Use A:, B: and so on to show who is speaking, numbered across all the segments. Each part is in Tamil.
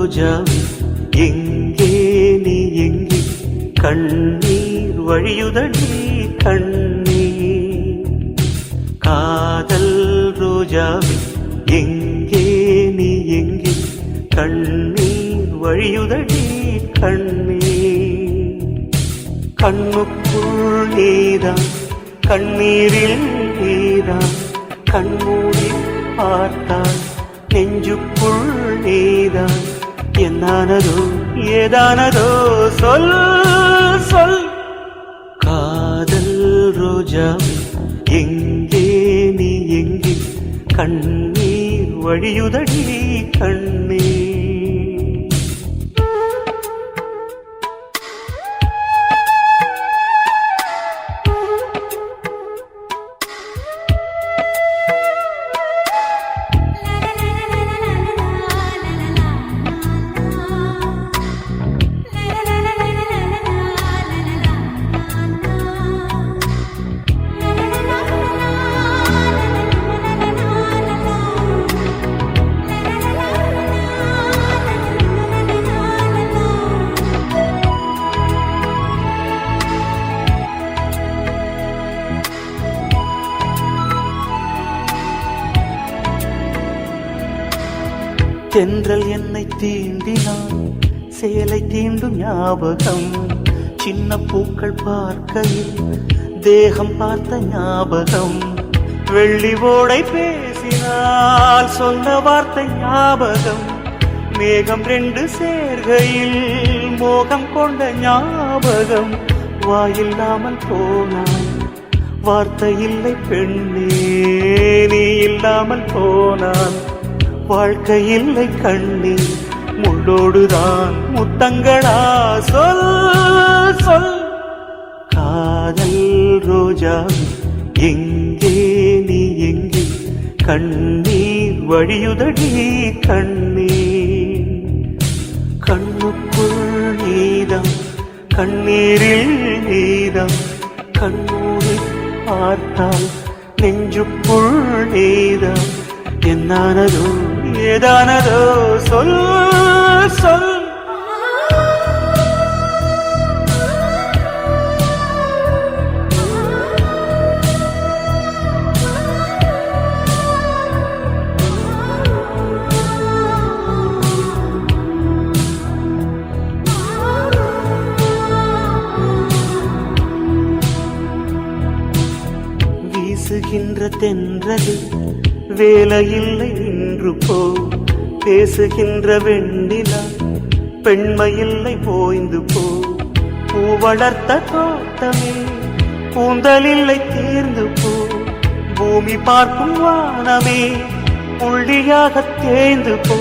A: ரோஜாவே எங்கே நீ எங்கே கண்ணீர் வழியுதடி கண்ணீர் காதல் ரோஜாவே எங்கே நீ எங்கே கண்ணீர் வழியுதடி கண்ணீர் கண்ணுக்குள் நீதான் கண்ணீரில் நீதான் கண்மூடி பார்த்தால் நெஞ்சுக்குள் நீதான் என்னானதோ ஏதானதோ சொல் சொல் காதல் ரோஜாவே எங்கே நீ எங்கே கண்ணீர் வழியுதடி கண்ணீர் தென்றல் என்னை தீண்டினான் சேலை தீண்டும் ஞாபகம் சின்ன பூக்கள் பார்க்கையில் தேகம் பார்த்த ஞாபகம் வெள்ளி ஓடை பேசினால் சொன்ன வார்த்தை ஞாபகம் மேகம் ரெண்டு சேர்கையில் மோகம் கொண்ட ஞாபகம் வாயில்லாமல் போனான் வார்த்தை இல்லை பெண்ணே நீ இல்லாமல் போனான் வாழ்க்கை இல்லை கண்ணீர் முள்ளோடுதான் முத்தங்களா சொல் சொல் காதல் ரோஜா எங்கே நீ எங்கே கண்ணீர் வழியுதடி கண்ணீர் கண்ணுக்குள் நீதான் கண்ணீரில் நீதான் கண்ணூரி பார்த்தால் நெஞ்சுக்குள் நீதான் என்னானதோ ஏதானதோ சொல் சொல் வீசுகின்ற தென்றலில் வேலையில்லை நின்று போ பேசுகின்ற வெண்ணிலா பெண்மையில்லை போய்ந்து போ பூ வளர்த்த தோட்டமே கூந்தலில்லை தேர்ந்து போ பூமி பார்க்கும் வானமே புள்ளியாக தேய்ந்து போ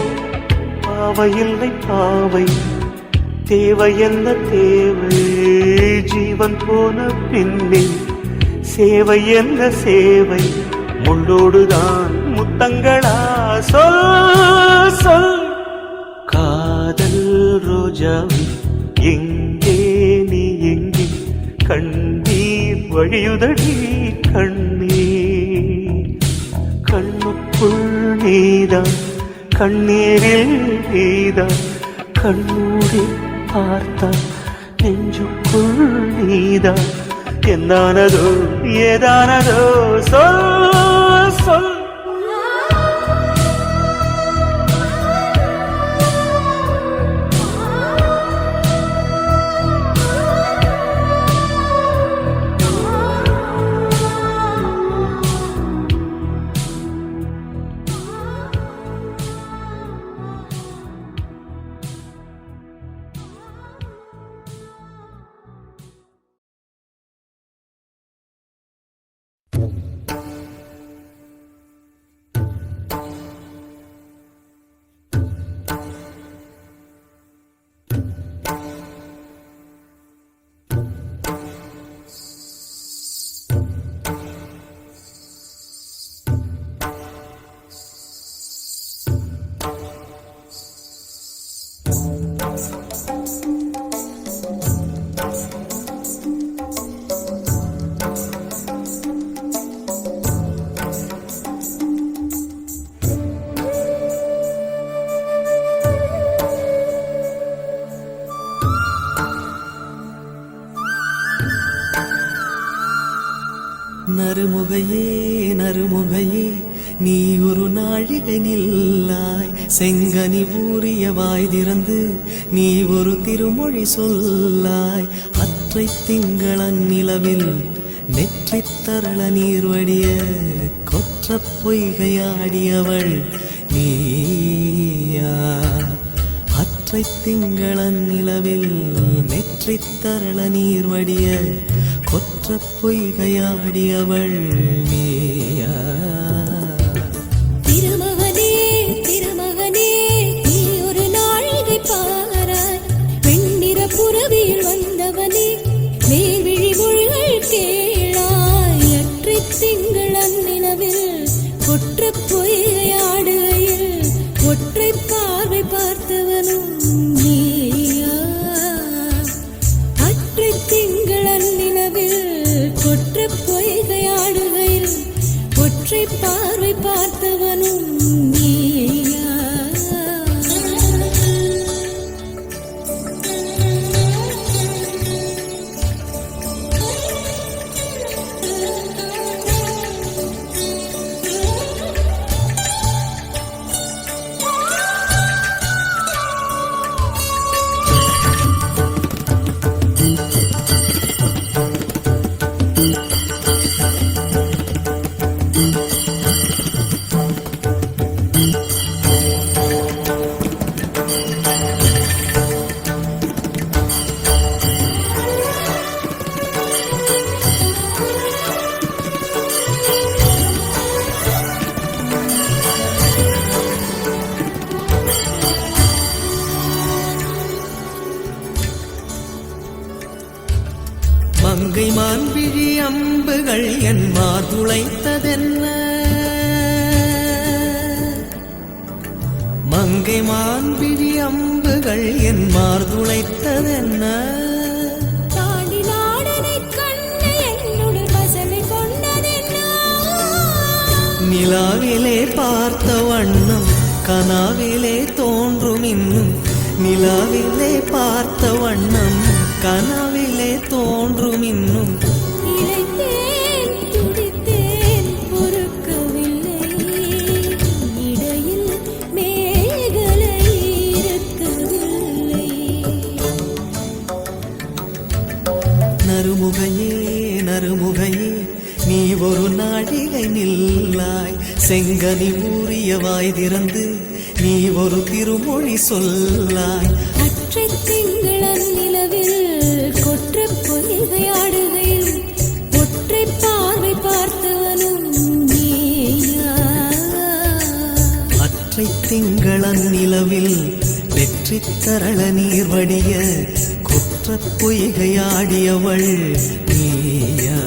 A: பாவையில்லை பாவை தேவை என்ன தேவை ஜீவன் போன பின்னே சேவை என்ன சேவை முள்ளோடுதான் முத்தங்களா சொல் சொல் காதல் ரோஜாவே எங்கே நீ எங்கே கண்ணீர் வழியுதடி கண்ணீர் கண்ணுக்குள் நீதான் கண்ணீரில் நீதான் கண்ணூடி பார்த்தா நெஞ்சுக்குள் நீதான் என்னானதோ ஏதானதோ சொல் சொல்
B: நறுமுகையே நறுமுகையே நீ ஒரு நாழிகை நில்லாய் செங்கனி ஊறிய வாய் திறந்து நீ ஒரு திருமொழி சொல்லாய் அற்றை திங்களன் நிலவில் நெற்றித் தரள நீர் வடிய கொற்ற பொய்கையாடியவள் நீயா அற்றை திங்களன் நிலவில் நெற்றித் தரள நீர் வடிய கொற்ற பொய்கையாடியவள் நீயா
C: திருமகனே திருமகனே நீ ஒரு நாழிகை பாராய் வெண்ணிற புறவியில் வந்தவனே மேல்விழி மொழிகள் கேளாய் அற்றை திங்களன் நிலவில் கொற்ற பொய்கையாடுகையில் ஒற்றை பார்வை பார்த்தவனும் நீயா அற்றை திங்களன் நிலவில் கொற்ற பொய்கையாடுகையில் ஒற்றை பார்வை பார்த்தவனும் நீயா
B: மங்கை மான்விழி அம்புகள் என் மார்துளைத்ததென்ன மங்கை மான்விழி அம்புகள் என் மார்துளைத்ததென்ன
C: தாண்டி நாடனை கண்டு என்னுடன் வசனை கொண்டதென்ன
B: நிலாவிலே பார்த்த வண்ணம் கனாவிலே தோன்றும் இன்னும் நிலாவிலே பார்த்த வண்ணம் கனாவிலே தோன்றும் இன்னும்
C: இளைத்தேன் துடித்தேன் பொறுக்கவில்லை இடையில் மேகலை இருக்கவில்லை
B: நறுமுகையே நறுமுகையே நீ ஒரு நாழிகை நில்லாய் செங்கனி ஊறிய வாய் திறந்து நீ ஒரு திருமொழி சொல்லாய்
C: அற்றை திங்களன் நிலவில் கொற்ற பொய்கையாடுகையில் ஒற்றை பார்வை பார்த்தவனும் நீயா
B: அற்றை திங்களன் நிலவில் வெற்றித் தரள நீர் வடிய கொற்ற பொய்கையாடியவள் நீயா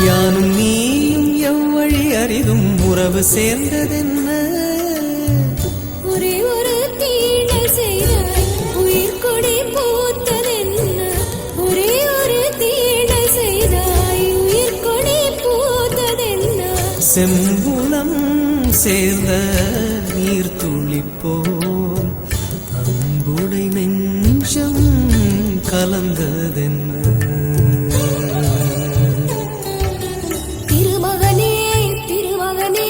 B: யானும் நீயும் எவ்வழி அரிதும் உறவு சேர்ந்ததென்ன
C: ஒரே ஒரு தீழ செய்தாய் உயிர் கொடி பூத்ததென்ன ஒரே ஒரு தீழ செய்தாய் உயிர் கொடி பூத்ததென்ன
B: செம்புலம் சேர்ந்த நீர் துளிப்போம் அன்புடை நெஞ்சம் கலந்ததென்ன
C: திருமகனே திருமகனே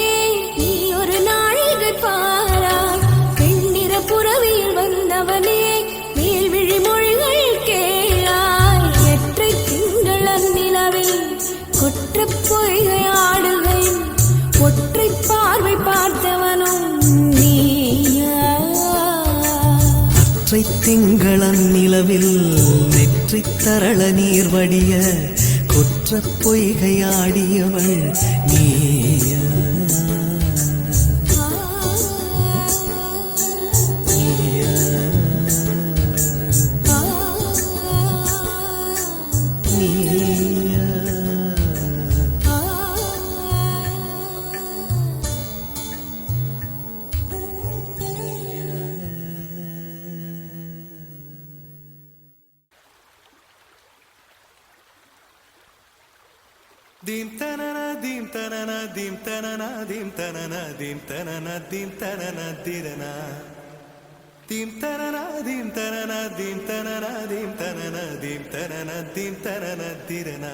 C: நீ ஒரு நாழிகை பாராய் பெண்ணிற புறவியில் வந்தவனே மேல்விழி மொழிகள் கேளாய் எற்றை திங்களன் நிலவில் கொற்ற பொய்கை ஆடுகையில் ஒற்றை பார்வை பார்த்தவனும் நீயா
B: திங்களன் நிலவில் நெற்றித் தரள நீர் வடிய கொற்ற பொய்கையாடியவள் நீயா நீயா நீயா
D: Dim tanana dim tanana dim tanana dim tanana dim tanana dim tanana dirana dim tanana dim tanana dim tanana dim tanana dim tanana dim tanana dirana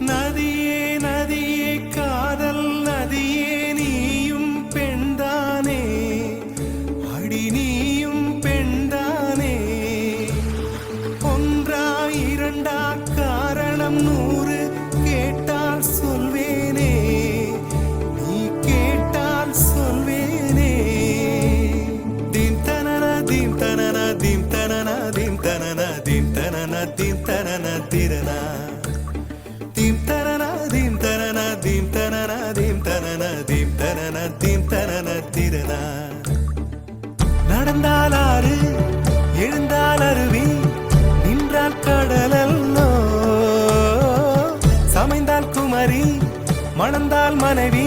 D: நதியே நதியே காதல் நதியே நீயும் பெண்தானே அடி நீயும் பெண்தானே ஒன்றா இரண்டா காரணம் 100 கேட்டால் சொல்வேனே நீ கேட்டால் சொல்வேனே தீம் தனனா தீம் தனனா தீம் தனனா தீம் தனனா தீம் தனனா தீம் தனனா திரனா dim tanana dim tanana dim tanana dim tanana dim tanana dim tanana tirana நடந்தால் ஆறு எழுந்தால் அருவி நின்றால் கடலல்லோ சமைந்தால் குமரி மணந்தால் மனைவி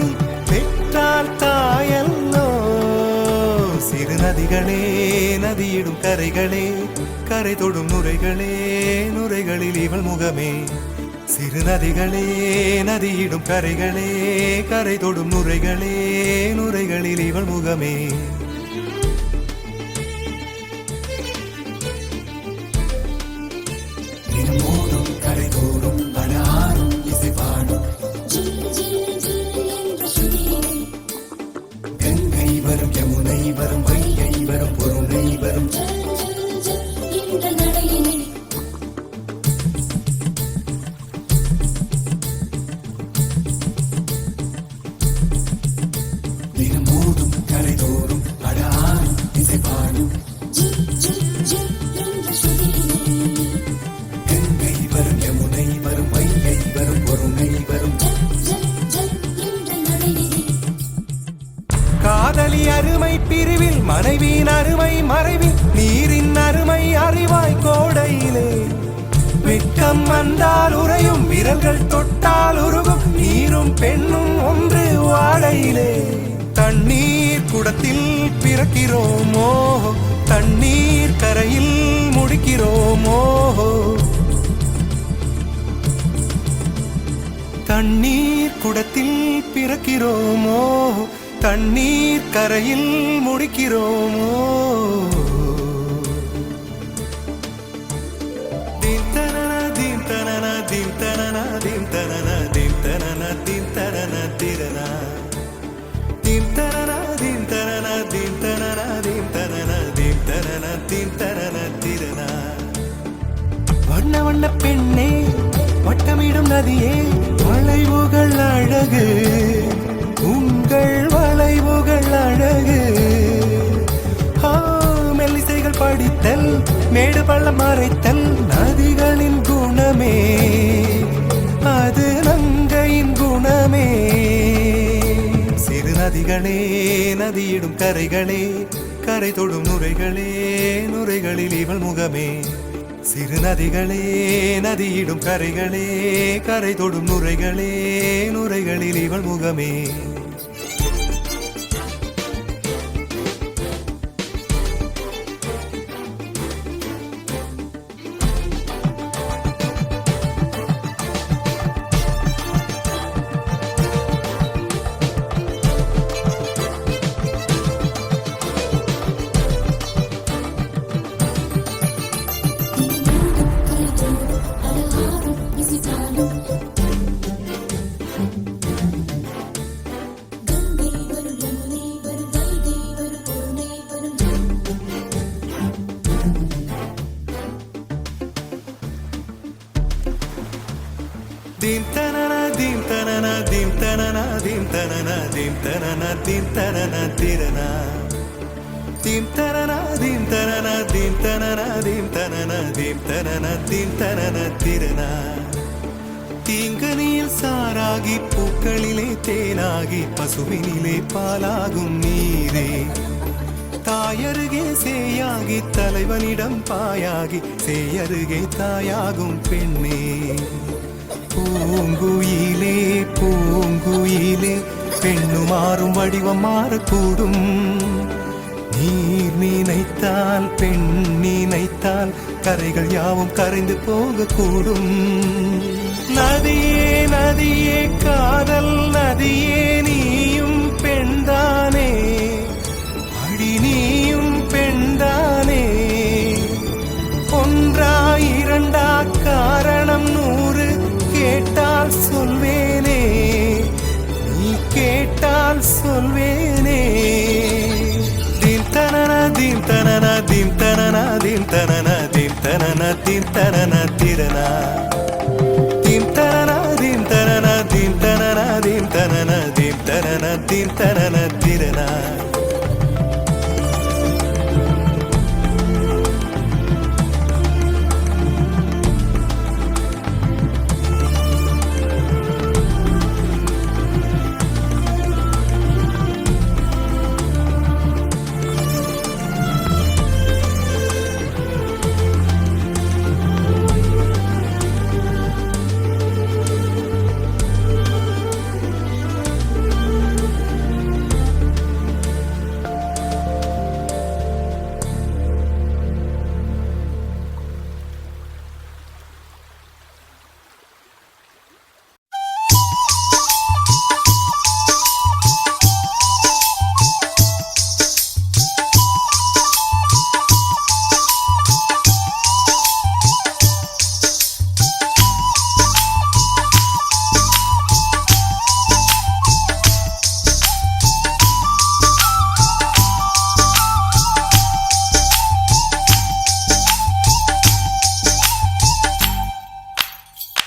D: பெற்றால் தாயல்லோ சிறு நதிகளே நதியிடும் கரைகளே கரை தொடும் நுரைகளே நுரைகளில் இவள் முகமே சிறு நதிகளே நதியிடும் கரைகளே கரை தொடும் நுரைகளே நுரைகளில் இவள் முகமே தினமோடும் கரை தோறும் அடாரும் இசை பாடும் கங்கை வரும் யமுனை வரும் வைகை வரும் பொருணை வரும் தினமோடும் கரை தோறும் அடாரும் இசை பாடும் கங்கை வரும் யமுனை வரும் வைகை வரும் பொருணை வரும் காதலி அருமை பிரிவில் மனைவியின் அருமை மறைவில் நீரின் அருமை அறிவாய் கோடையிலே வெட்கம் வந்தால் உறையும் விரல்கள் தொட்டால் உருகும் நீரும் பெண்ணும் ஒன்று வாடையிலே தண்ணீர் குடத்தில் பிறக்கிறோமோ தண்ணீர் கரையில் முடிக்கிறோமோ தண்ணீர் குடத்தில் பிறக்கிறோமோ தண்ணீர் கரையில் முடிக்கிறோமோ தீம் தனனா தீம் தனனா தீம் தனனா தீம் தனனா தீம் தனனா தீம் தனனா திரனா தீம் தனனா தீம் தனனா தீம் தனனா தீம் தனனா தீம் தனனா தீம் தனனா திரனா வண்ண வண்ண பெண்ணே வட்டமிடும் நதியே வளைவுகள் அழகு உங்கள் வளைவுகள் அழகு மெல்லிசைகள் படித்தல் மேடு பள்ளம் மறைத்தல் நதிகளின் குணமே அது நங்கையின் குணமே சிறு நதிகளே நதியிடும் கரைகளே கரை தொடும் நுரைகளே நுரைகளில் இவள் முகமே சிறு நதிகளே நதியிடும் கரைகளே கரை தொடும் நுரைகளே நுரைகளில் இவள் முகமே தீம் தனனா தீம் தனனா தீம் தனனா தீம் தனனா தீம் தனனா தீம் தனனா திரனா தீம் தனனா தீம் தனனா தீம் தனனா தீம் தனனா தீம் தனனா தீம் தனனா திரனா தீங்கனியில் சாராகி பூக்களிலே தேனாகி பசுவினிலே பாலாகும் நீரே தாயருகே சேயாகி தலைவனிடம் பாயாகி சேயருகே தாயாகும் பெண்ணே பூங்குயிலே பூங்குயிலே பெண்ணு மாறும் வடிவம் மாறக்கூடும் நீர் நினைத்தால் பெண் நினைத்தால் கரைகள் யாவும் கரைந்து போகக்கூடும் நதியே நதியே காதல் நதியே நீயும் பெண்தானே அடி நீயும் பெண்தானே ஒன்றா இரண்டா காரணம் 100 கேட்டால் சொல்வேனே நீ கேட்டால் சொல்வேனே தீம் தனனா தீம் தனனா தீம் தனனா தீம் தனனா தீம் தனனா தீம் தனனா திரனா தீம் தனனா தீம் தனனா தீம் தனனா தீம் தனனா தீம் தனனா தீம் தனனா திரனா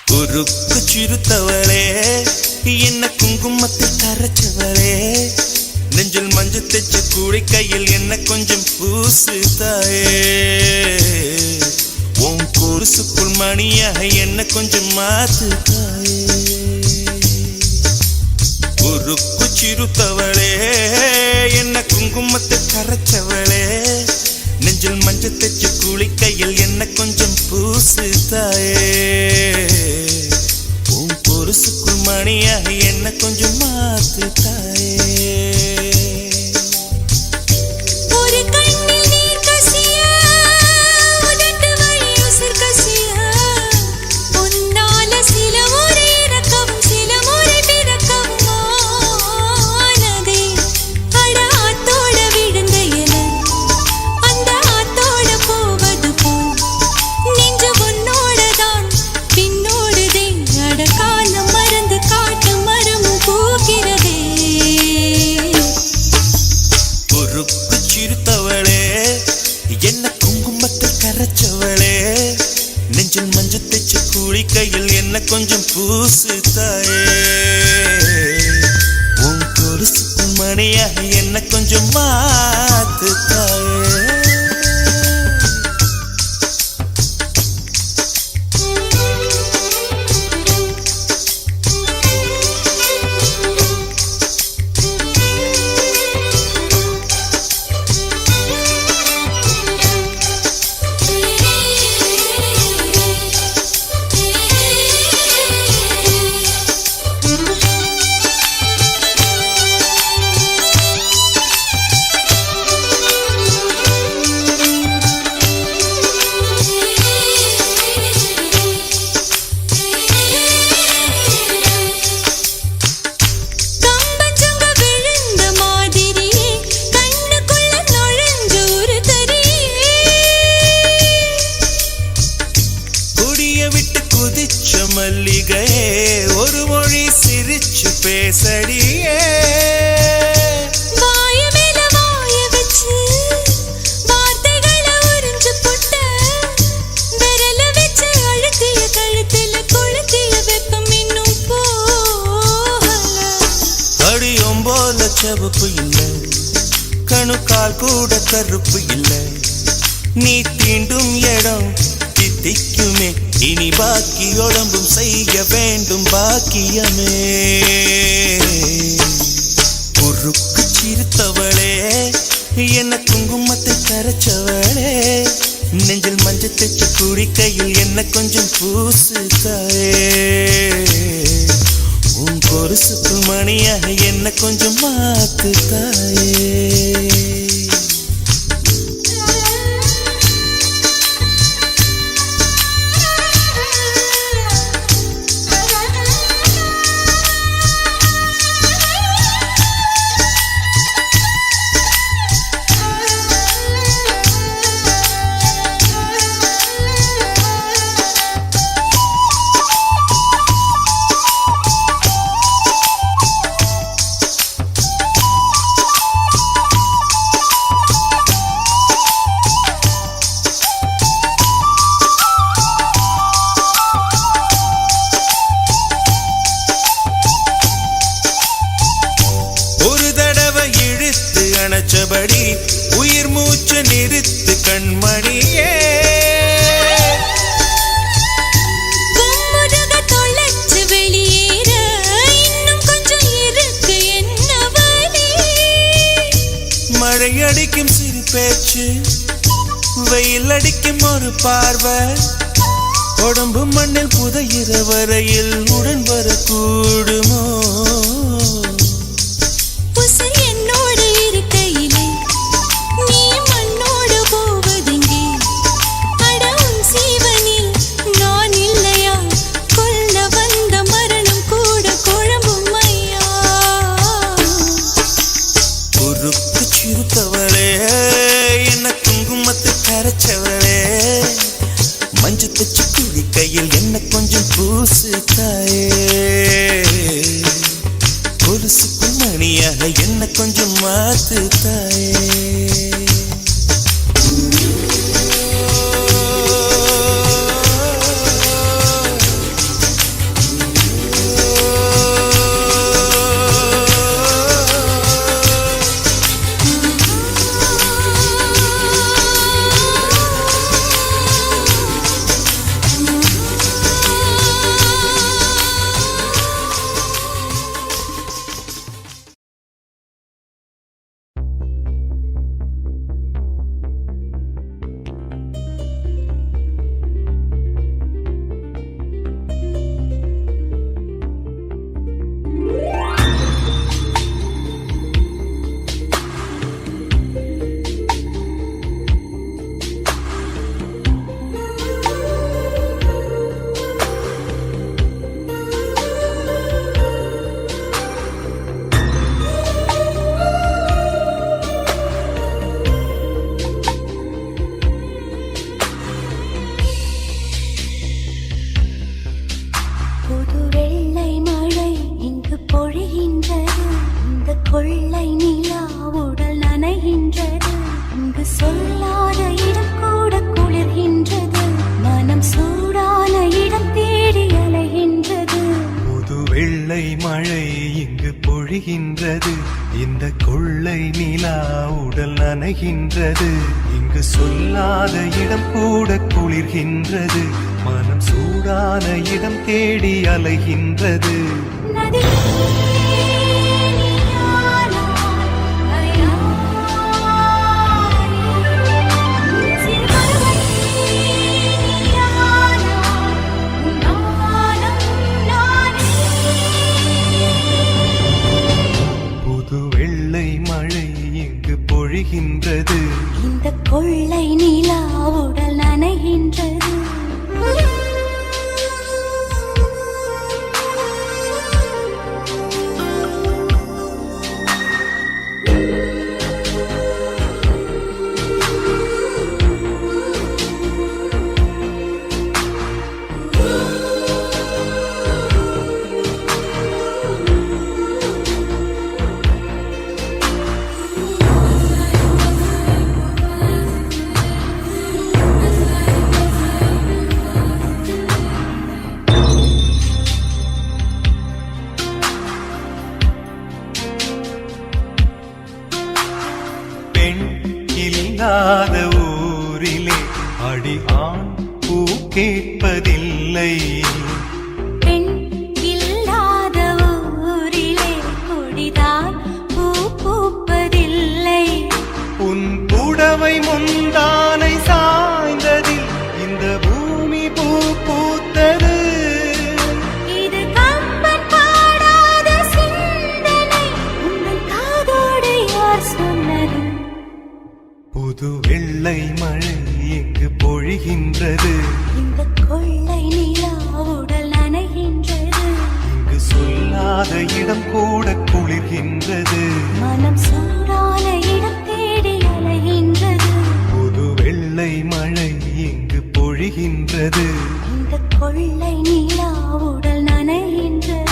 D: குறுக்கு சிறுத்தவளே என்ன குங்குமத்தை கரைச்சவளே நெஞ்சில் மஞ்சள் தைச்ச கூடை கையில் என்ன கொஞ்சம் பூசு தாயே உன் கொலுசுக்குள் மணியாக என்ன கொஞ்சம் மாத்து தாயே குறுக்கு சிறுத்தவளே என்ன குங்குமத்தை கரைச்சவளே நெஞ்சில் மஞ்சள் தைச்ச கூடை கையில் என்ன கொஞ்சம் பூசு தாயே உன் பொருசுக்குள் மணியாக என்ன கொஞ்சம் மாத்து தாயே
C: ஒரு கண்ணில் நீர் கசிய உதட்டு வழி உசிர் கசிய உன்னால சில முறை இறக்கவும் சில முறை பிறக்கவும் ஆனதே அட ஆத்தோட விழுந்த என அந்த ஆத்தோட போவது போல் நெஞ்சு உன்னோடதான் பின்னோடுதே அட காலம் மறந்து காட்டு மரமும் பூக்கிறதே
D: பொறுப்பு சிறுத்தவளே என்ன குங்குமத்தை கரைச்சவளே நெஞ்சில் மஞ்சள் தைச்ச கூலி கையில் என்ன கொஞ்சம் பூசு தாயே உன் கொலுசுக்கு மணியாக என்ன கொஞ்சம் மாத்து தாயே மல்லிகையே ஒரு மொழி சிரிச்சு பேசடியே
C: வாய மேல வாய வச்சு வார்த்தைகளை உறிஞ்சு போட்ட விரல வச்சு அழுத்திய கழுத்துல கொளுத்திய வெப்பம் இன்னும்
D: கணுக்கால் கூட கருப்பு இல்லை. நீ தீண்டும் இடம் தித்திக்குமே. இனி பாக்கி உடம்பும் செய்ய வேண்டும் பாக்கியமே. குறுக்கு சிரித்தவளே, என்ன குங்குமத்தை கரைச்சவளே, நெஞ்சில் மஞ்சள் தைச்சு குடிக்கையில் என்ன கொஞ்சம் பூசு தாயே. உன் கொலுசுக்கு மணியாக என்ன கொஞ்சம் மாத்து தாயே. அணைச்சபடி உயிர் மூச்சு நிறுத்து கண்மணியே.
C: தொலைச்சு வெளியேற இன்னும் கொஞ்சம் இருக்கு என்ன வழி.
D: மழை அடிக்கும் சிறு பேச்சு, வெயில் அடிக்கும் ஒரு பார்வை, உடம்பு மண்ணில் புதையிற வரையில் உடன் வரக்கூடுமோ. மஞ்சு தச்சு குடிக்கையில் என்ன கொஞ்சம் பூசு தாயே. கொலுசுக்கு மணியாக என்ன கொஞ்சம் மாத்து தாயே.
C: கொள்ளை நிலா உடல் நனைகின்றது. இங்கு சொல்லாத இடம் கூட குளிர்கின்றது. மனம் சூடான இடம் தேடி அலைகின்றது.
A: புது வெள்ளை மழை இங்கு பொழிகின்றது. இந்த கொள்ளை நிலா உடல் நனைகின்றது. இங்கு சொல்லாத இடம் கூட குளிர்கின்றது. மனம் சூடான இடம் தேடி அலைகின்றது. பொழிகின்றது.
C: இந்த கொள்ளை நிலா உடல் நனைகின்றது.
A: இல்லாத ஊரிலே அடி ஆண் பூ கேட்பதில்லை.
C: பெண் இல்லாத ஊரிலே கொடிதான் பூ பூப்பதில்லை.
A: உன் புடவை முந்தானை சாய்ந்ததில் இந்த பூமி பூ பூத்தது.
C: இது கம்பன் பாடாத சிந்தனை, உங்கள் காதோடு யார் சொன்னது?
A: புது வெள்ளை மழை இங்கு பொழிகின்றது.
C: இந்த கொள்ளை நிலா உடல் நனைகின்றது.
A: இங்கு சொல்லாத இடம் கூட குளிர்கின்றது.
C: மனம் சூடான இடம் தேடி அலைகின்றது.
A: புது வெள்ளை மழை இங்கு பொழிகின்றது.
C: இந்த கொள்ளை நிலா உடல் நனைகின்றது.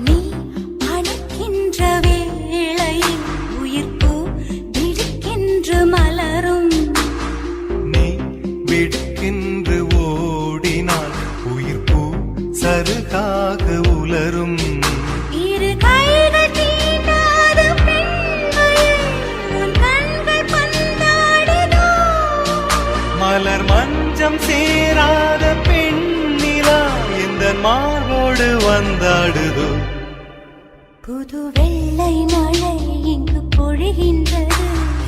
C: நீ அணைக்கின்ற வேளையில் உயிர்ப்பு திடுக்கென்று மலரும்.
A: நீ வெட்கென்று ஓடினால் உயிர் பூ சருகாக உலரும்.
C: இரு கைகள் தீண்டாத பெண்மையில் உன் கண்கள் பந்தாடுதோ?
A: மலர் மஞ்சம் சேராத பெண்ணிலா எந்த மார்போடு வந்தாடுதோ.
C: புது வெள்ளை மழை இங்கு பொழிகின்றது.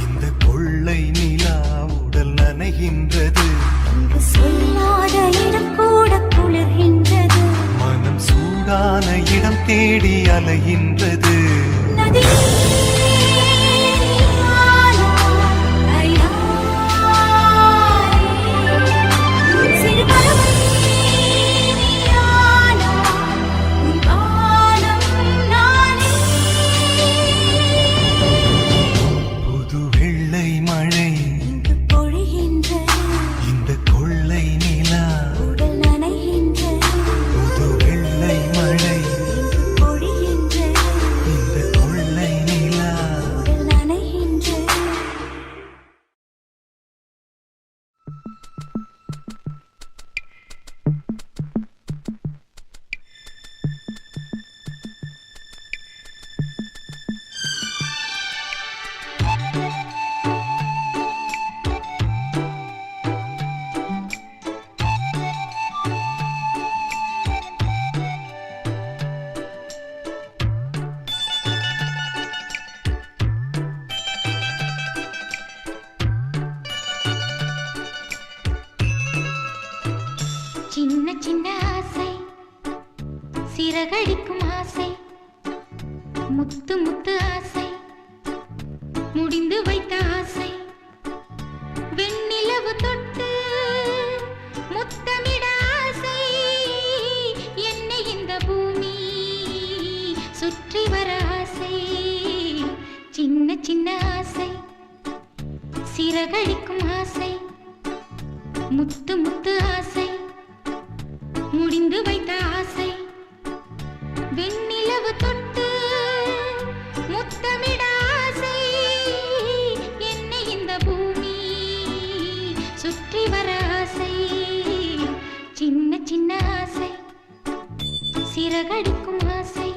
A: இந்த கொள்ளை நிலா உடல் நனைகின்றது.
C: இங்கு சொல்லாத இடம் கூட குளிர்கின்றது.
A: மனம் சூடான இடம் தேடி அலைகின்றது.
C: நதி
A: புது வெள்ளை மழை
C: இங்கு பொழிகின்றது.
A: இந்த கொள்ளை நிலா.
C: உடல் நனைகின்றது.
A: புது வெள்ளை மழை
C: இங்கு பொழிகின்றது.
A: இந்த கொள்ளை நிலா.
C: உடல் நனைகின்றது. சின்ன சின்ன ஆசை, சிறகடிக்கும் ஆசை, முத்து முத்து ஆசை, முடிந்து வைத்த ஆசை, வெண்ணிலவு தொட்டு முத்தமிட ஆசை, என்னை இந்த பூமி சுற்றி வர ஆசை. சின்ன சின்ன ஆசை, சிறகடிக்கும் ஆசை, முத்து முத்து ஆசை, முடிந்து வைத்த ஆசை, வெண்ணிலவு தொட்டு முத்தமிட ஆசை, என்னை இந்த பூமி சுற்றி வர ஆசை. சின்ன சின்ன ஆசை, சிறகடிக்கும் ஆசை.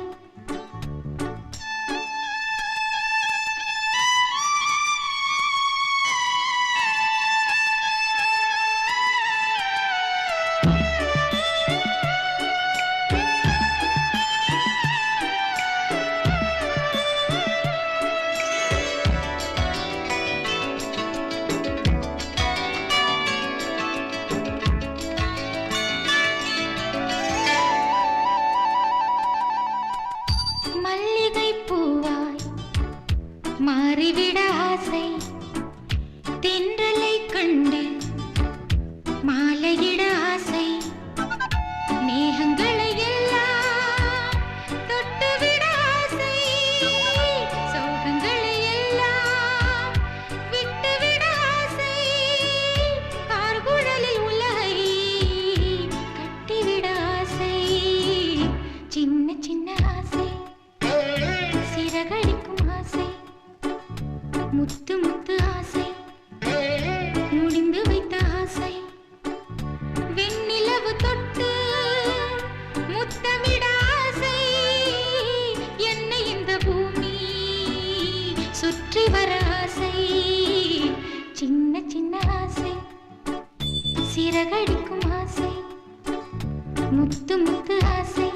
C: முத்தமிட ஆசை என்னை இந்த பூமி சுற்றி வர ஆசை சின்ன சின்ன ஆசை சிறகடிக்கும் ஆசை முத்து முத்து ஆசை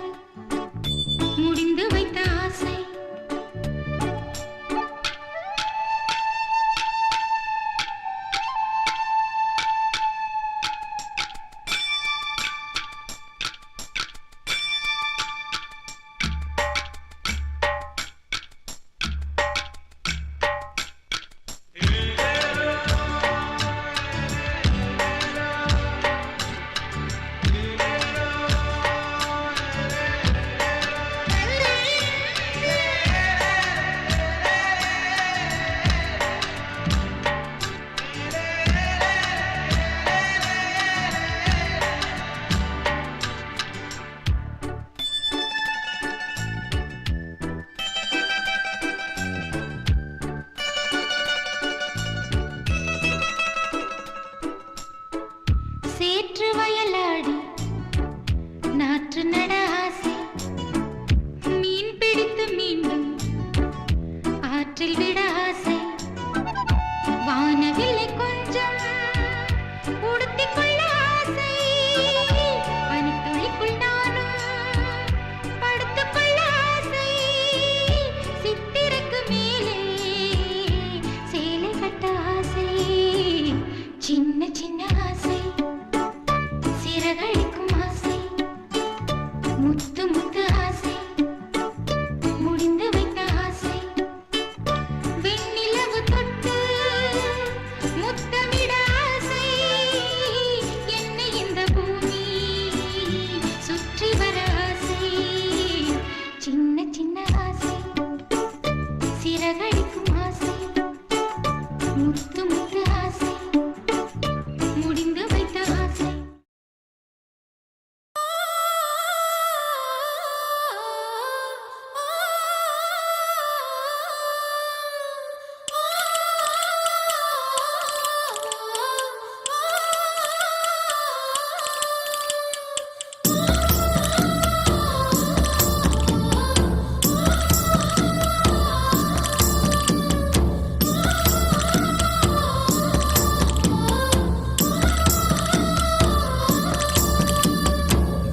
C: முடிந்து வைத்த ஆசை சேற்று வயலாடி நாற்று நட ஆசை மீன் பிடித்து மீண்டும் ஆற்றில் விட ஆசை வானவில்லை கொஞ்சம் உடுத்திக் கொள்ள ஆசை பனித்துளிக்குள் நானும் படுத்துக் கொள்ள ஆசை சித்திரைக்கு மேலே சேலை கட்ட ஆசை சின்ன சின்ன ஆசை சிறகடிக்கும் ஆசை முத்து முத்து ஆசை முடிந்து வைத்த ஆசை வெண்ணிலவு தொட்டு முத்தமிட ஆசை என்னை இந்த பூமி சுற்றி வர ஆசை சின்ன சின்ன ஆசை சிறகடிக்கும் ஆசை முத்து முத்து ஆசை முடிந்து வைத்த ஆசை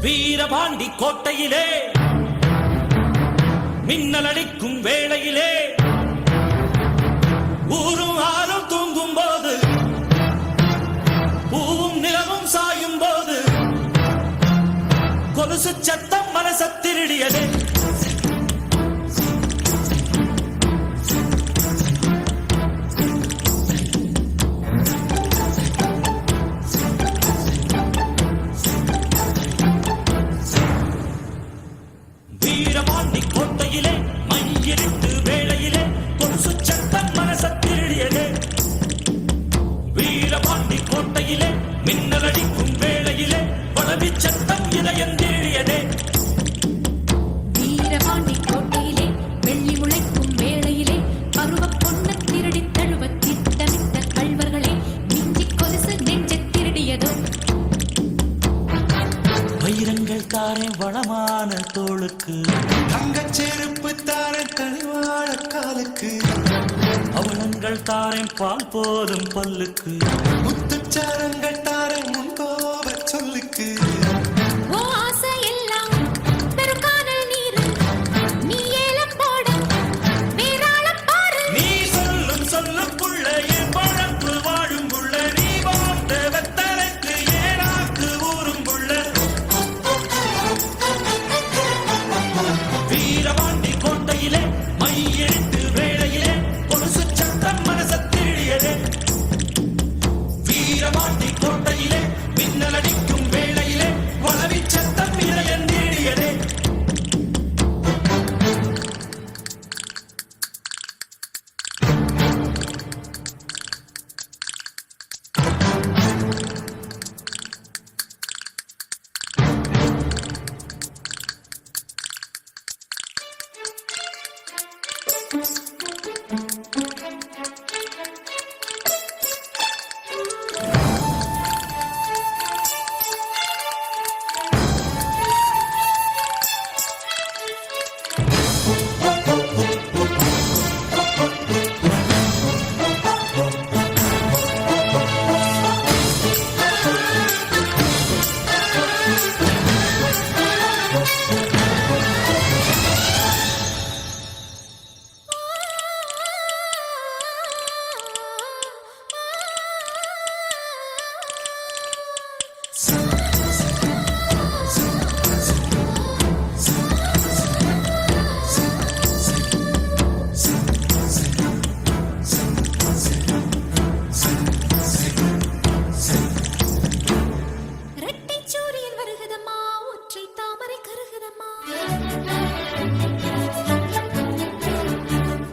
E: வீரபாண்டி கோட்டையிலே மின்னலடிக்கும் வேளையிலே ஊரும் ஆறும் தூங்கும் போது பூவும் நிலவும் சாயும் போது கொலுசு சத்தம் மனச திருடியதே வீரபாண்டி கோட்டையிலே மையிருட்டு வேளையிலே கொலுசு சத்தம் மனச திருடியதே வீரபாண்டி கோட்டையிலே மின்னலடிக்கும் வேளையிலே வளவி சத்தம் இதயம் திருடியதே
F: வீரபாண்டி கோட்டையிலே வெள்ளி முளைக்கும் வேளையிலே பருவ பொண்ணு திருடி தழுவ திட்டமிட்ட கள்வர்களே மிஞ்சி கொலுசு நெஞ்சத் திருடியதோ
E: வைரங்கள் தாரே வளமான தோளுக்கு
D: தங்கச் செருப்பு தார கனிவாழ காலுக்கு
E: அவலங்கள் தாரேன் பால் போதும் பல்லுக்கு
D: முத்துச்சாரங்கள் தார முன்கோப சொல்லுக்கு
F: ஓ ஆசை எல்லாம் பெருக்கானல் நீரு நீ ஏலம் போட வேறாளம் பாரு
E: நீ சொல்லும் சொல்லுக்குள்ள என் பழப்பு வாழும் புள்ள நீ வாழ்ந்த வெத்தலைக்கு ஏனாக்கு ஊரும் புள்ள வீரபாண்டி கோட்டையிலே மையெழுத்து வேளையிலே கொலுசு சத்தம் மனச திருடியதே வீரபாண்டி கோட்டை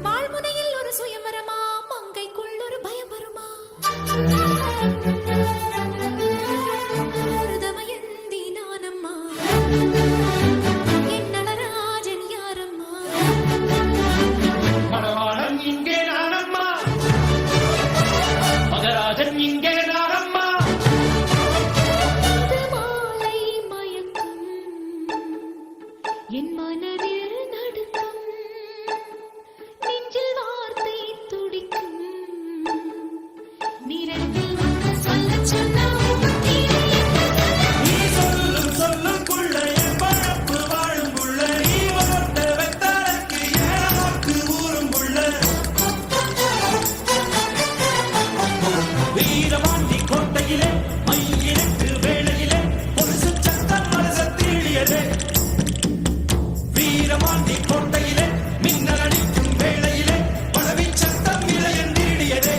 F: வாழ்முனையில் ஒரு சுயமரமா மங்கைக்குள் ஒரு பயம் வருமா ஒரு தமயந்தி நானம்மா என் நடராஜன் யாரம்மா
E: மணவாளன் இங்கே நானம்மா மகராஜன் இங்கே நானம்மா
F: இது மாலை மயக்கம் என் மனதில் நடுக்கம் நெஞ்சில் வார்த்தை துடிக்கும் நிறத்தில் வந்து சொல்லச் சொன்னா
E: நீ சொல்லும் சொல்லுக்குள்ள என் பழப்பு வாழும் புள்ள நீ வளர்த்த வெத்தலைக்கு ஏழாக்கு ஊரும் புள்ள வீரபாண்டி கோட்டையிலே மையிலுக்கு வேளையிலே பொருசு சத்தம் மனசத்தீழியதே வீரபாண்டி கோட்டையிலே மின்னல் அடிக்கும் வேளையிலே பழவி சத்தம் இளையந்தீடியதே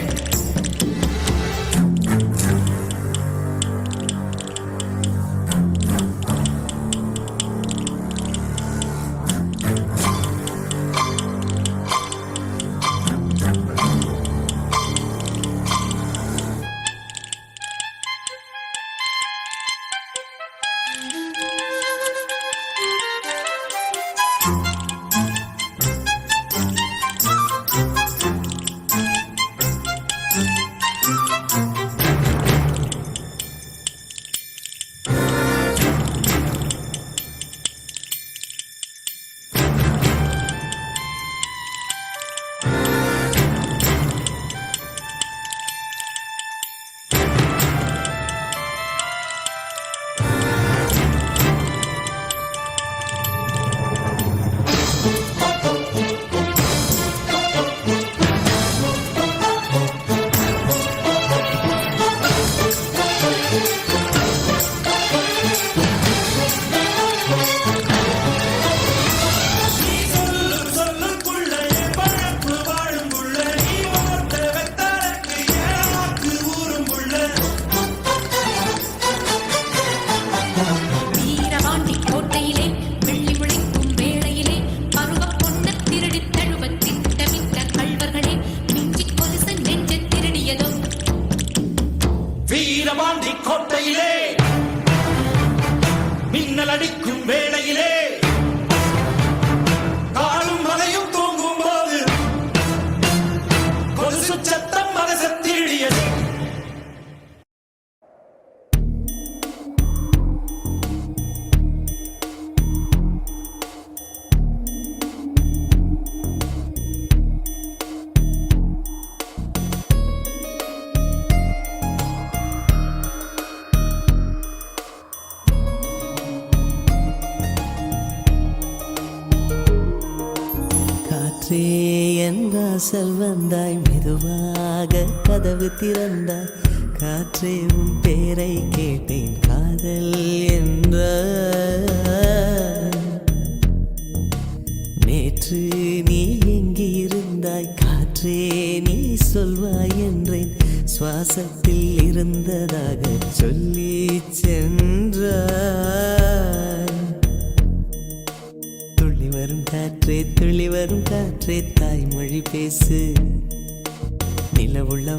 E: நீ சொல்லும் சொல்லுக்குள்ள என் பழப்பு வாழும் புள்ள நீ வளர்த்த வெத்தலைக்கு ஏழாக்கு ஊரும் புள்ள
F: வீரபாண்டி கோட்டையிலே வெள்ளி முளைக்கும் வேளையிலே பருவ பொண்ண திருடி தழுவ திட்டமிட்ட கள்வர்களே மிஞ்சி கொலுசு நெஞ்ச திருடியதோ
E: வீரபாண்டி கோட்டையிலே மின்னல் அடிக்கும் வேளையிலே காலும் மலையும் தூங்கும் போது கொலுசு சத்தம் மனசத்தீழியது
B: காற்றே என் வாசல் வந்தாய் மெதுவாக கதவு திறந்தாய் காற்றே உன் பேரை கேட்டேன் காதல் என்ற நேற்று நீ எங்கே இருந்தாய் காற்றே நீ சொல்வாய் என்றேன் சுவாசத்தில் இருந்ததாக சொல்லி சென்றாய் துள்ளி வரும் காற்றே தாய்மொழி பேசு நிலமுள்ள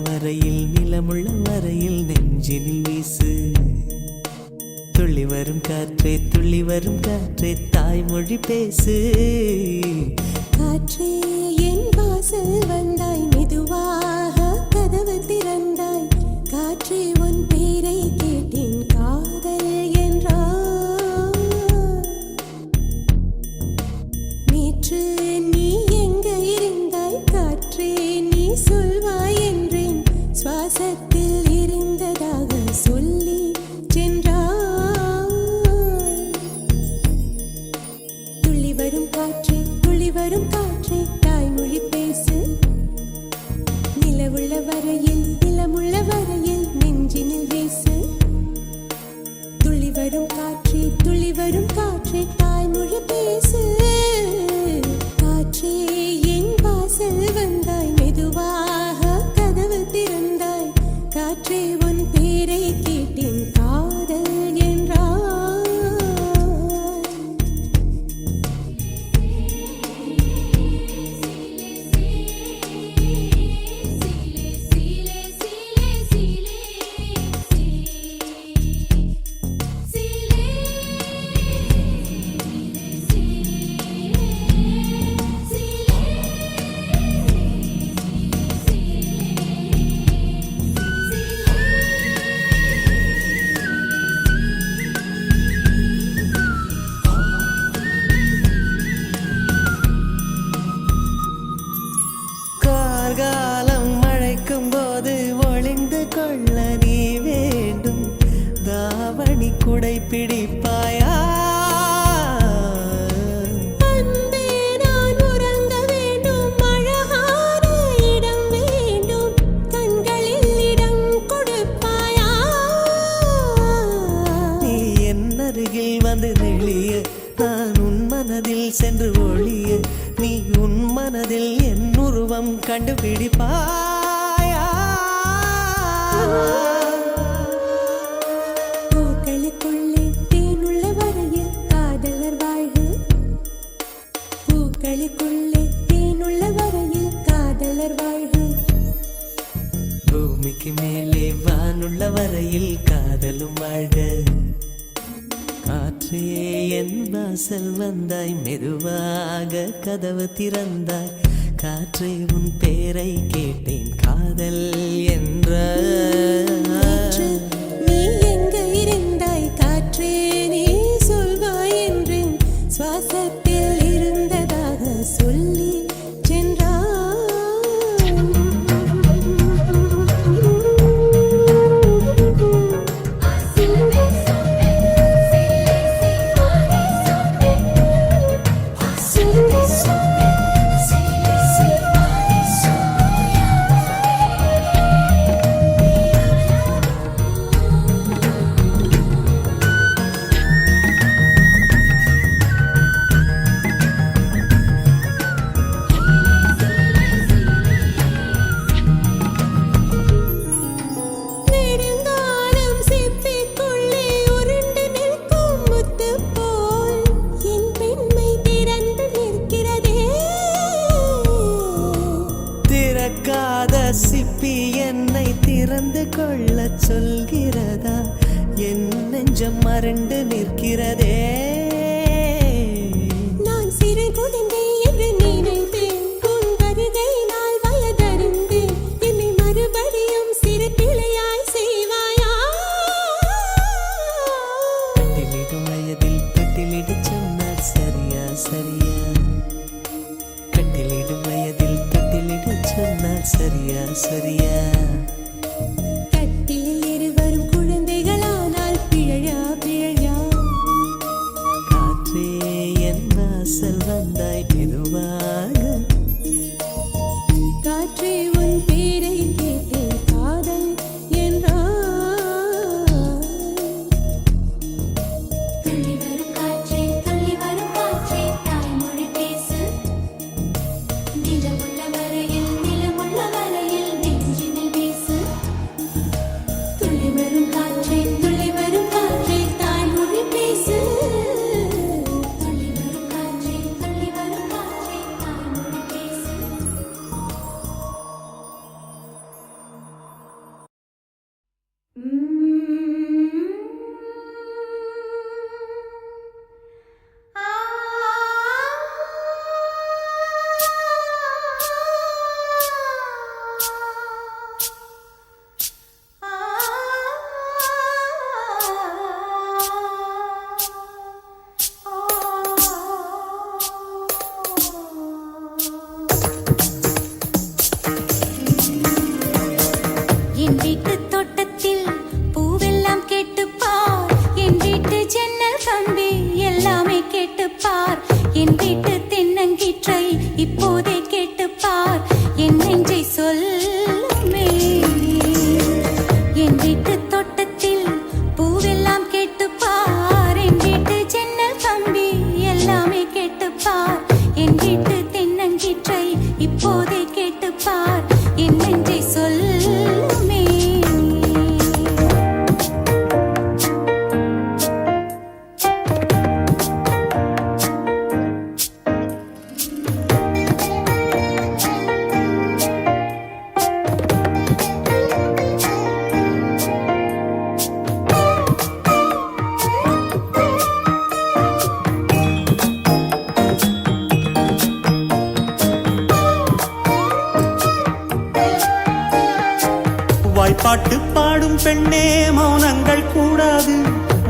B: வரையில் நெஞ்சினில் வீசு துள்ளி வரும் காற்றே தாய்மொழி பேசு
G: காற்றே என் வாசல் வந்தாய் மெதுவாக கதவு திறந்தாய் காற்றே உன் பேரை கேட்டேன் காதல் என்றாய் நேற்று நீ எங்க இருந்தாய் காற்றே நீ சொல்வாய் என்றேன் சுவாசத்தில் இருந்ததாக சொல்லி சென்றாய் துள்ளி வரும் காற்றே தாய்மொழி பேசு நிலமுள்ள வரையில் நெஞ்சினில் வீசு துள்ளி வரும் காற்றே தாய்மொழி பேசு காற்றே என் வாசல் வந்தாய் மெதுவாக கதவு திறந்தாய் காற்றே உன் பேரை கேட்டேன் காதல் என்றாய்
B: கண்டுபிடிப்பாயா?
G: அன்பே நான் உறங்க வேண்டும், அழகான இடம் வேண்டும், கண்களில் இடம் கொடுப்பாயா?
B: நீ என் அருகில் வந்து நெளிய, நான் உன் மனதில் சென்று ஒளிய, நீ உன் மனதில் என் உருவம் கண்டுபிடிப்பாயா?
G: பூக்களுக்குள்ளே தேனுள்ள வரையில் காதலர் வாழ்க. பூக்களுக்குள்ளே தேனுள்ள வரையில் காதலர் வாழ்க.
B: பூமிக்கு மேலே வானுள்ள வரையில் காதலும் வாழ்க. காற்றே என் வாசல் வந்தாய், மெதுவாக கதவு திறந்தாய், காற்றே உன் பேரை கேட்டேன், காதல் என்ற.
G: காற்று, நீ எங்க இருந்தாய் காற்றே, நீ சொல்வாய் என்றேன், சுவாசத்தில் இருந்ததாக சொல்லி நெடுங்காலம் சிப்பிக்குள்ளே உருண்டு நிற்கும் முத்து போல் என் பெண்மை திறந்து நிற்கிறதே.
B: திறக்காத சிப்பி என்னை திறந்து கொள்ள சொல்கிறதா? என் நெஞ்சம் மறண்டு நிற்கிறதே.
G: நான் சிறு குழந்தை என்று நினைத்தேன், உன் வருகையினால் வயதறிந்தேன், என்னை மறுபடியும் சிறு பிள்ளையாய் செய்வாயா?
B: கட்டிலிடும் வயதில் தொட்டிலிடு சொன்னார் சரியா சரியா? கட்டிலிடும் வயதில் தொட்டிலிடு சொன்னார் சரியா சரியா?
G: கட்டிலில் இருவரும் குழந்தைகளானால் பிழையா பிழையா?
B: காற்றே என் வாசல் வந்தாய், மெதுவாக
G: காற்றே உன் பேரை கேட்டேன், காதல் என்றாய்.
C: துள்ளி வரும் காற்றே தாய்மொழி பேசு, நிலமுள்ள வரையில் நெஞ்சினில் வீசு. துள்ளி வரும் காற்றே தாய்மொழி பேசு, துள்ளி வரும் காற்றே தாய்மொழி பேசு.
F: என் வீட்டு தோட்டத்தில் பூவெல்லாம் கேட்டுப்பார், என் வீட்டு ஜன்னல் கம்பி எல்லாமே கேட்டுப்பார், என் வீட்டு தென்னங்கீற்றை இப்போதே கேட்டுப்பார், என் நெஞ்சை சொல்லுமே. என் வீட்டு தோட்டத்தில் பூவெல்லாம் கேட்டுப்பார், என் வீட்டு ஜன்னல் கம்பி எல்லாமே கேட்டுப்பார், என் வீட்டு தென்னங்கீற்றை இப்போதே கேட்டுப்பார், என் நெஞ்சை சொல்லுமே.
E: வாய்ப்பாட்டு பாடும் பெண்ணே மௌனங்கள் கூடாது,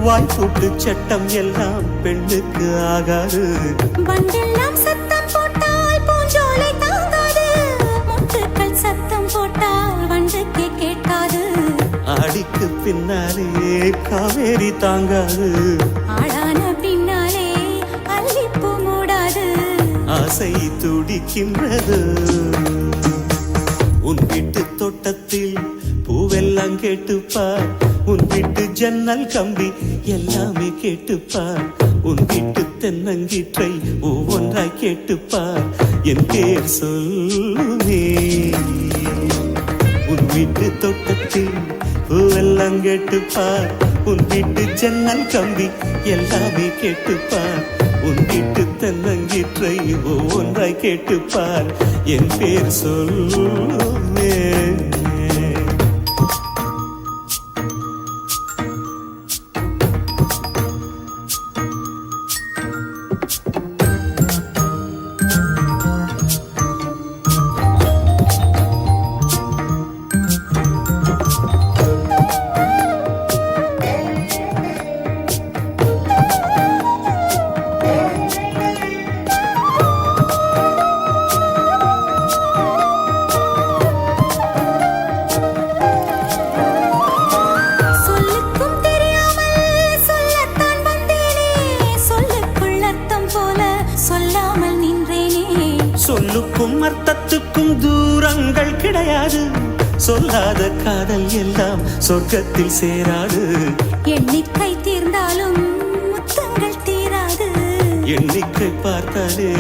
E: வாய்ப்பூட்டு சட்டம் எல்லாம் பெண்ணுக்கு ஆகாது.
F: வண்டெல்லாம் சத்தம் போட்டால் பூஞ்சோலை தாங்காது, முட்டுக்கள் சத்தம் போட்டால் வண்டுக்கே கேட்காது.
E: ஆடிக்கு
B: பின்னாலே காவேரி தாங்காது,
F: ஆளான பின்னாலே அல்லிப்பூ மூடாது,
B: ஆசை துடிக்கின்றது. உன் வீட்டு தோட்டத்தில் பூவெல்லாம் கேட்டுப்பார், உன் வீட்டு ஜன்னல் கம்பி எல்லாமே கேட்டுப்பார், உன் வீட்டு தென்னங்கீற்றை ஒவ்வொன்றாய் கேட்டுப்பார், என் பேர் சொல்லுமே. உன் வீட்டு தோட்டத்தில் பூவெல்லாம் கேட்டுப்பார், உன் வீட்டு ஜன்னல் கம்பி எல்லாமே கேட்டுப்பார், உன் வீட்டு தென்னங்கீற்றை ஒவ்வொன்றாய் கேட்டுப்பார், என் பேர் சொல்லுமே. சொல்லுக்கும் அர்த்தத்துக்கும் தூரங்கள் கிடையாது, சொல்லாத காதல் எல்லாம் சொர்க்கத்தில் சேராது.
F: எண்ணிக்கை தீர்ந்தாலும் முத்தங்கள் தீராது,
B: எண்ணிக்கை பார்த்தாலே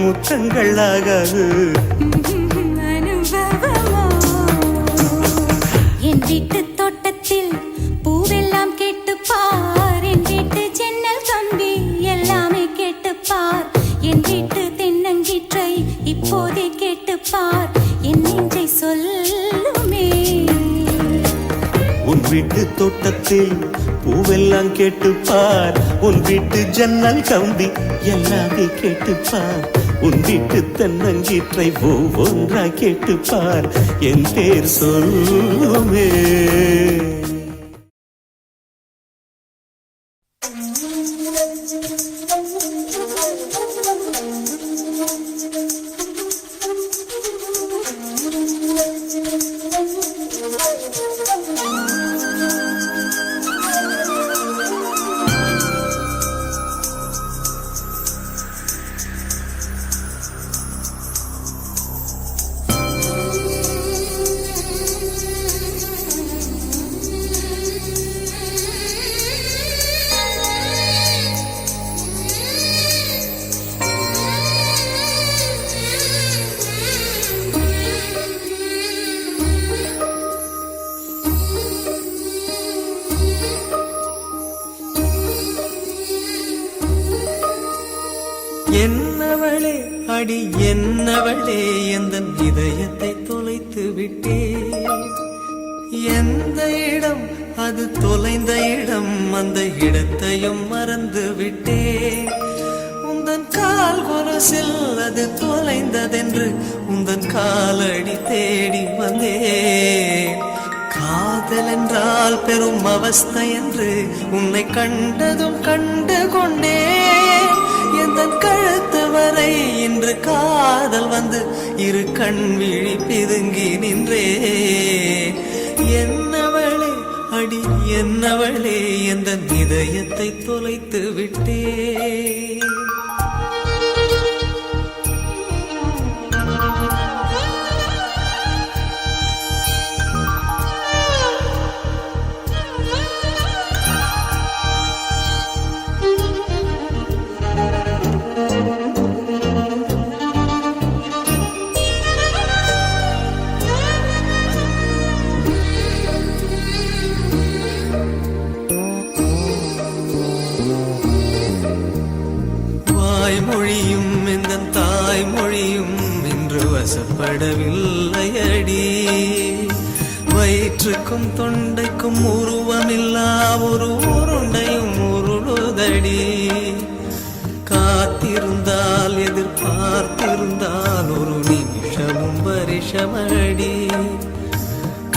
B: முத்தங்கள் ஆகாது.
F: அனுபவமோ என் வீட்டு தோட்டத்தில் பூவெல்லாம் கேட்டுப்பார், என் வீட்டு ஜன்னல் கம்பி எல்லாமே கேட்டுப்பார், என் வீட்டு தென்னங்கீற்றை இப்போதே கேட்டுப்பார், என் நெஞ்சை சொல்லுமே.
B: உன் வீட்டு தோட்டத்தில் பூவெல்லாம் கேட்டுப்பார், உன் வீட்டு ஜன்னல் கம்பி எல்லாமே கேட்டுப்பார், உன் வீட்டு தென்னங்கீற்றை ஒவ்வொன்றாய் கேட்டுப்பார், என் பேர் சொல்லுமே. என்னவளே அடி என்னவளே எந்தன் இதயத்தை தொலைத்து விட்டே, எந்த இடம் அது தொலைந்த இடம், அந்த இடத்தையும் மறந்து விட்டே. உந்தன் கால் கொலுசில் அது தொலைந்ததென்று உந்தன் காலடி தேடி வந்தே. காதல் என்றால் பெரும் அவஸ்தை என்று உன்னை கண்டதும் கண்டு கொண்டே. எந்தன் கழுத்து வரை இன்று காதல் வந்து இரு கண் விழி பிதுங்கி நின்றே. என்னவளே அடி என்னவளே எந்தன் இதயத்தை தொலைத்து விட்டே. மொழியும் இந்த தாய்மொழியும் இன்று வசப்படவில்லையடி. வயிற்றுக்கும் தொண்டைக்கும் உருவமில்லா ஒரு உருண்டையும் உருளுதடி. காத்திருந்தால் எதிர்பார்த்திருந்தால் ஒரு நிமிஷமும் வருஷமடி.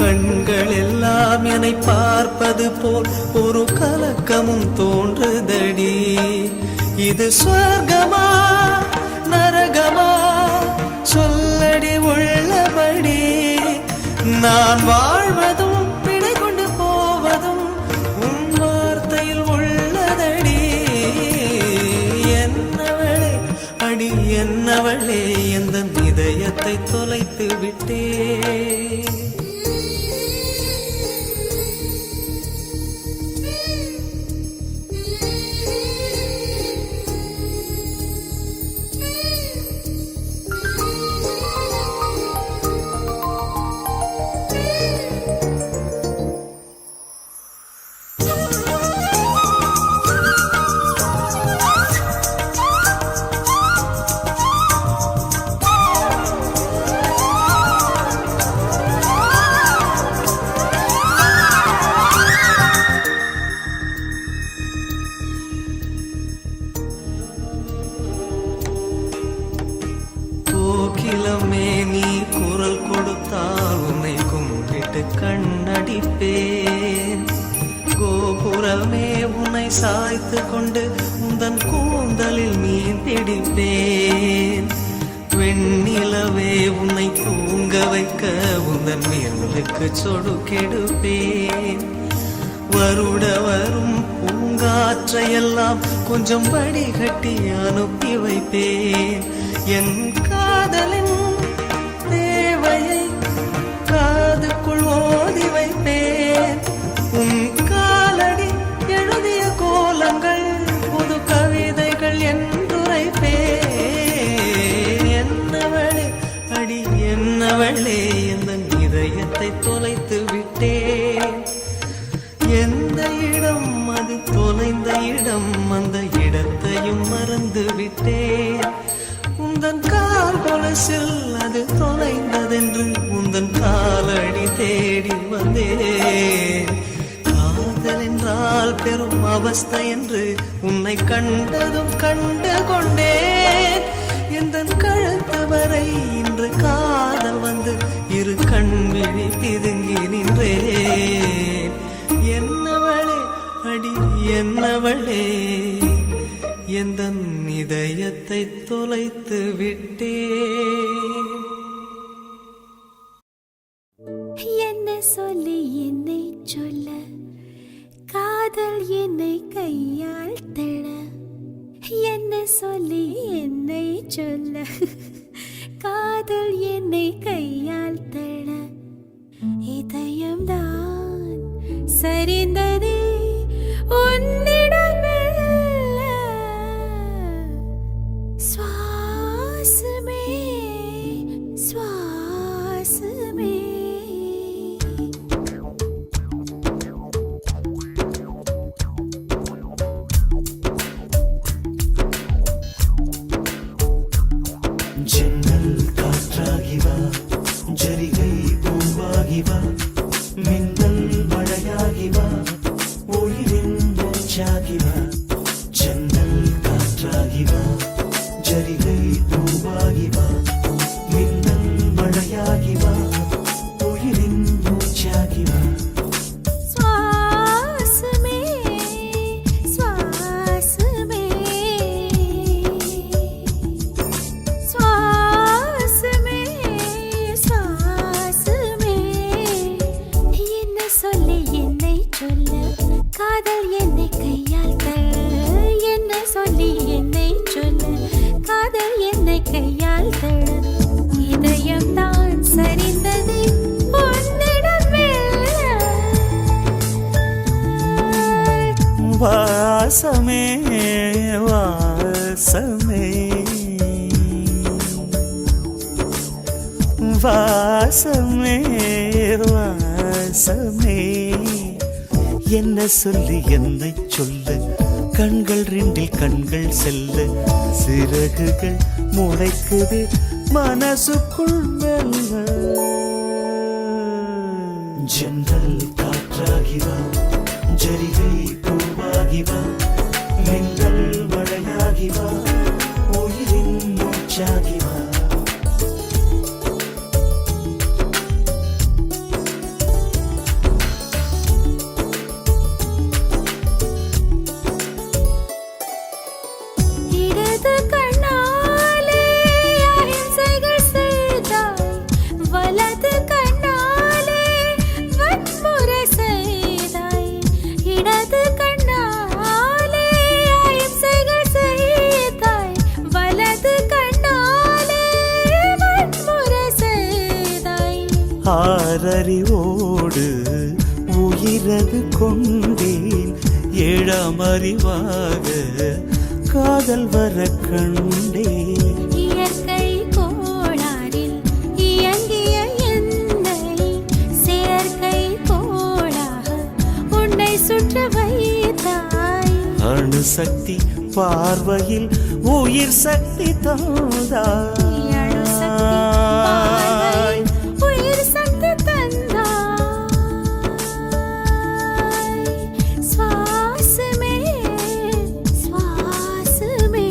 B: கண்கள் எல்லாம் என்னை பார்ப்பது போல் ஒரு கலக்கமும் தோன்றுதடி. இது சொர்க்கமா நரகமா சொல்லடி உள்ளபடி. நான் வாழ்வதும் பிழை கொண்டு போவதும் அடி என்னவளே எந்த இதயத்தை தொலைத்து விட்டே. கோகிலமே நீ குரல் கொடுத்தால் உன்னை கும்பிட்டு கண்ணடிப்பேன். கோபுரமே உன்னை சாய்த்து கொண்டு உந்தன் கூந்தலில் மீன் பிடிப்பேன். வெண்ணிலவே உன்னை தூங்க வைக்க உந்தன் மேலுக்கு சொடுக்கெடுப்பேன். வருட வரும் பூங்காற்றையெல்லாம் கொஞ்சம் வடிகட்டி அனுப்பி வைப்பேன். என் காதலின் தேவையை காதுக்குள் ஓதி வைப்பேன். உன் காலடி எழுதிய கோலங்கள் புது கவிதைகள் என்றுரைப்பேன். என்னவளே அடி என்னவளே எந்த இதயத்தை தொலைத்து விட்டேன். எந்த இடம் அது தொலைந்த இடம், அந்த இடத்தையும் மறந்து விட்டேன். உந்தன் கால் கொலுசில் அது தொலைந்ததென்று உந்தன் காலடி தேடி வந்தேன். காதல் என்றால் பெரும் அவஸ்தை என்று உன்னை கண்டதும் கண்டு கொண்டேன். எந்தன் கழுத்து வரை இன்று காதல் வந்து இரு கண்விழி பிதுங்கி நின்றேன். என்னவளே அடி என்னவளே எந்தன் இதயத்தை தொலைத்து விட்டேன்.
G: என்ன சொல்லி என்னை சொல்ல, காதல் என்னை கையால் தள்ள. என்ன சொல்லி என்னை சொல்ல, காதல் என்னை கையால் தள்ள. இதயம்தான் சரிந்ததே உன்னிடமே. சுவாசமே சுவாசமே
A: ஜன்னல் காற்றாகி வா, ஜரிகை பூவாகி வா, மின்னல் மழையாகி வா, உயிரின் மூச்சாகி வா. ஜன்னல் காற்றாகி வா, ஜரிகை பூவாகி வா, மின்னல் மழையாகி வா, உயிரின் மூச்சாகி வா.
G: சுவாசமே சுவாசமே சுவாசமே சுவாசமே. என்ன சொல்லி என்னை சொல்ல, காதல் என்னை கையால் தள்ள. என்ன சொல்லி என்னை சொல்ல, காதல் என்னை கையால் தள்ள. இதயம்தான் சரிந்தது உன்னிடம் மெல்ல.
B: வாசமே வாசமே வாசமே வாசமே. என்ன சொல்லி என்னை சொல்ல, கண்கள் ரெண்டில் கண்கள் செல்ல. சிறகுகள் முளைக்குது மனசுக்குள் மெல்ல. ஜன்னல் காற்றாகி வா, ஜரிகை பூவாகி வா, மின்னல் மழையாகி வா, உயிரின் மூச்சாகி வா.
G: இடது கண்ணாலே அஹிம்சைகள் செய்தாய், வலது கண்ணாலே வன்முறை செய்தாய். இடது கண்ணாலே அஹிம்சைகள் செய்தாய்,
A: ஆறறிவோடு உயிரது கொண்டேன், ஏழாம் அறிவாக காதல் வர கண்டேன்.
F: இயற்கை கோளாறில் இயங்கிய என்னை செயற்கை கோளாக உன்னை சுற்ற வைத்தாய்.
A: அணுசக்தி பார்வையில் உயிர் சக்தி தந்தாய்.
F: உயிர் சக்தி தந்தாய். சுவாசமே சுவாசமே.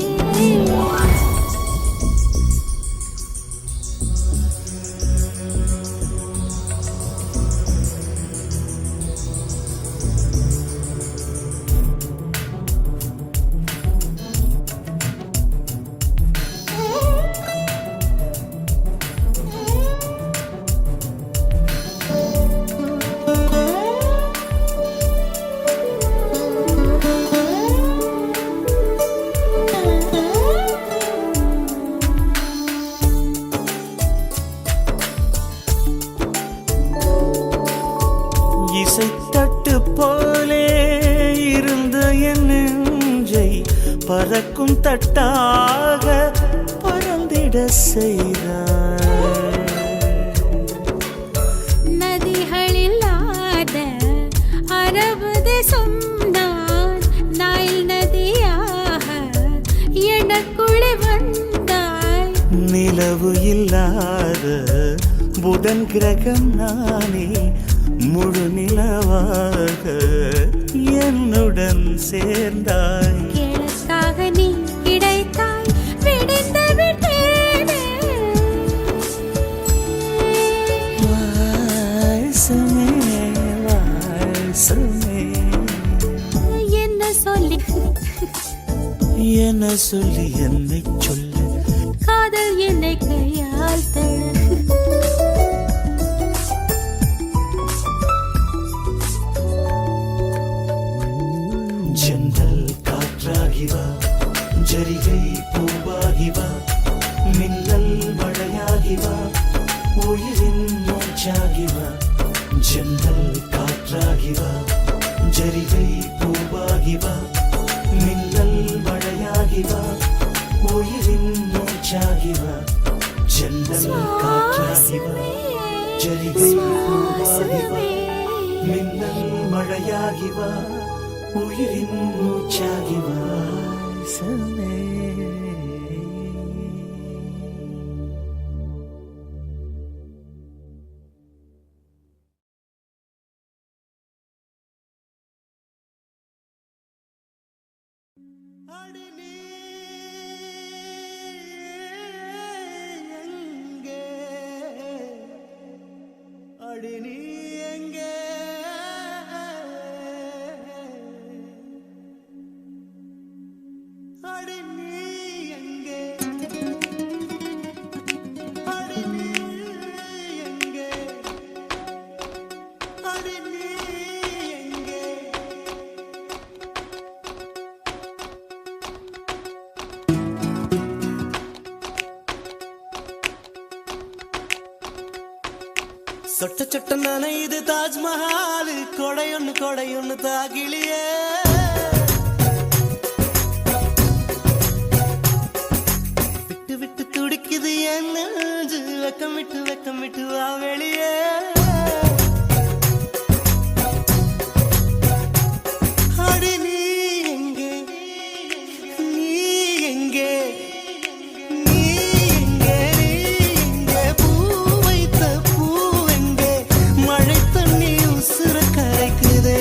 A: இசைத்தட்டு போலே இருந்த என் நெஞ்சை பறக்கும் தட்டாக பறந்திட செய்தாய்.
F: நதிகளில்லாத அரபு தேசம் நான் நைல் நதியாக எனக்குள்ளே வந்தாய்.
A: நிலவு இல்லாத புதன் கிரகம் நானே, முழு நிலவாக என்னுடன் சேர்ந்தாய்.
F: கிழக்காக நீ கிடைத்தாய், விடிந்து விட்டேனே.
A: வாசமே வாசமே
F: என்ன சொல்லி
A: என்ன சொல்லி என்னை சொல்லு,
F: காதல் என்னை கையால் தழு.
A: ஜன்னல் காற்றாகி வா, ஜரிகை பூவாகி வா, மின்னல் மழையாகி வா, உயிரின் மூச்சாகி வா. ஜன்னல் காற்றாகி வா, ஜரிகை பூவாகி வா, மின்னல் மழையாகி வா, உயிரின் மூச்சாகி வா. ஜன்னல் காற்றாகி வா, ஜரிகை பூவாகி வா, மின்னல் மழையாகி வா, உயிரின் மூச்சாகி வா. வாசமே
D: அடி நீ எங்கே, அடி நீ எங்கே, அடி நீ எங்கே, அடி நீ எங்கே, அடி நீ எங்கே. சொட்ட சொட்ட நனையுது தாஜ்மஹால், கொடையொன்னு தாகிலியே. விட்டு விட்டு துடிக்குது என் நெஞ்சு, வெக்கமிட்டு வா வெளியே. அடி நீ எங்கே, நீ எங்கே, நீ எங்கே, நீ எங்கே, பூ வைத்த பூவெங்கே, மழை தண்ணி உசுர கரைக்குதே.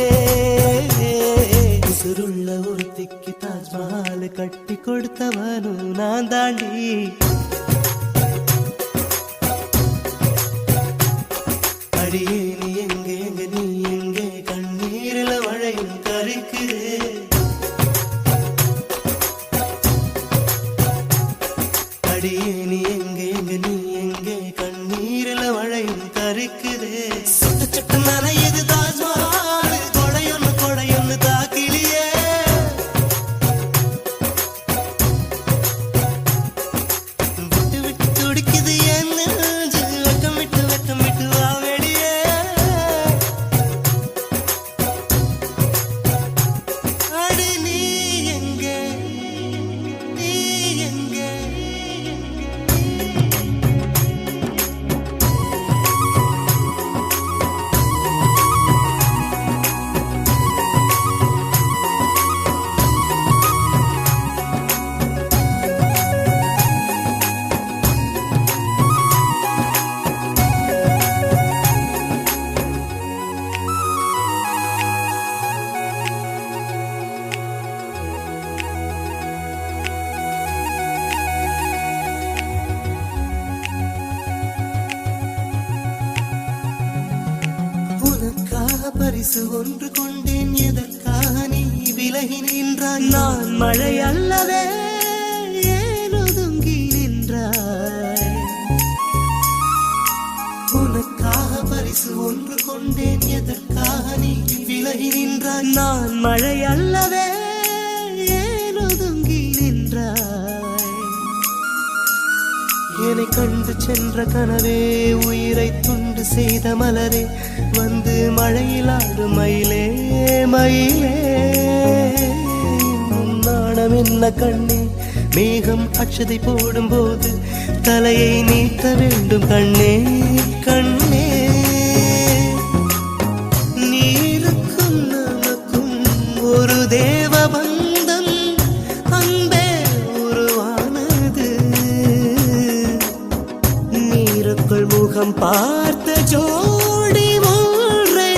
D: உசுருள்ள ஒருத்திக்கு தாஜ்மஹால் கட்டி கொடுத்தவனும் நான் தாண்டி. அடியே நீ எங்கே, நீ எங்கே, கண்ணீரில மழையும் கரைக்குதே. அடியே நீ எங்கே, நீ எங்கே, கண்ணீரில மழையும் கரைக்குதே. சொட்ட சொட்ட நனையுது தாஜ்மஹால், கொடையொன்னு தாக்கிலியே. விட்டு விட்டு துடிக்குது என் நெஞ்சு, வெக்கமிட்டு வா வெளியே.
B: பரிசு ஒன்று கொண்டேன், எதற்காக நீ விலகி நின்றாய்? நான் மழை அல்லவே, ஏன் ஒதுங்கி நின்றாய்? உனக்காக பரிசு ஒன்று கொண்டேன், எதற்காக நீ விலகி நின்றாய்? நான் மழை அல்லவே, ஏன் ஒதுங்கி நின்றாய்? என்னை கண்டு சென்ற கனவே, உயிரை துண்டு செய்த மலரே, வந்து மழையில் ஆடு மயிலே மயிலே. நாணம் என்ன கண்ணே, மேகம் அச்சதை போடும் போது தலையை நீட்ட வேண்டும் கண்ணே கண்ணே. நீருக்கும் நமக்கும் ஒரு தேவ பந்தம் அன்பே உருவானது. நீருக்குள் முகம் பார்த்த ஜோடி ஒன்றை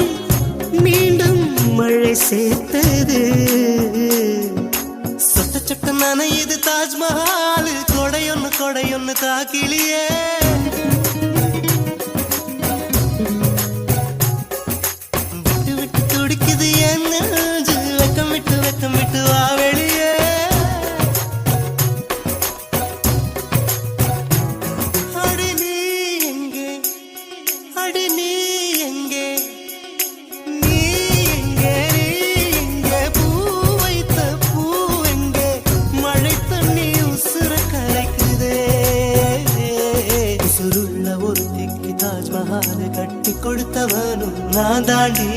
B: மீண்டும் மழை சேர்த்தது. சொட்ட சொட்ட நனையுது தாஜ்மஹால், கொடையொன்னு தாக்கிலியே. விட்டு விட்டு துடிக்குது என் நெஞ்சு, வெக்கம் விட்டு வா வெளியே. அடி நீ எங்கே, அடி நீ எங்கே, நீ எங்கே, நீ எங்கே, பூ வைத்த பூ எங்கே? மழை தண்ணி உசுர கரைக்குதே. உசுருள்ள ஒரு திக்கு தாஜ்மஹால் கட்டி கொடுத்தவனும் நான் தாண்டி.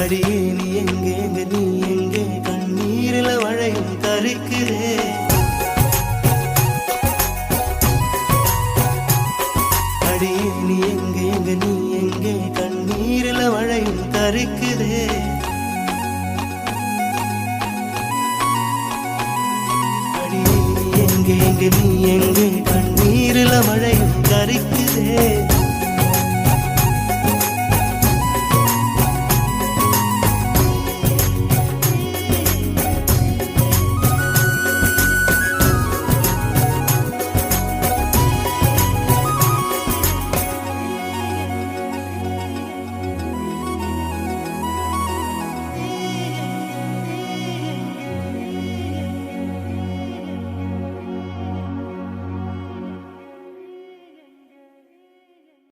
B: அடியே நீ எங்கே, நீ எங்கே, கண்ணீரில மழையும் கரைக்குதே. அடியே நீ எங்கே, நீ எங்கே, கண்ணீரில மழையும் கரைக்குதே. அடியே நீ எங்கே, நீ எங்கே, கண்ணீரில மழையும் கரைக்குதே.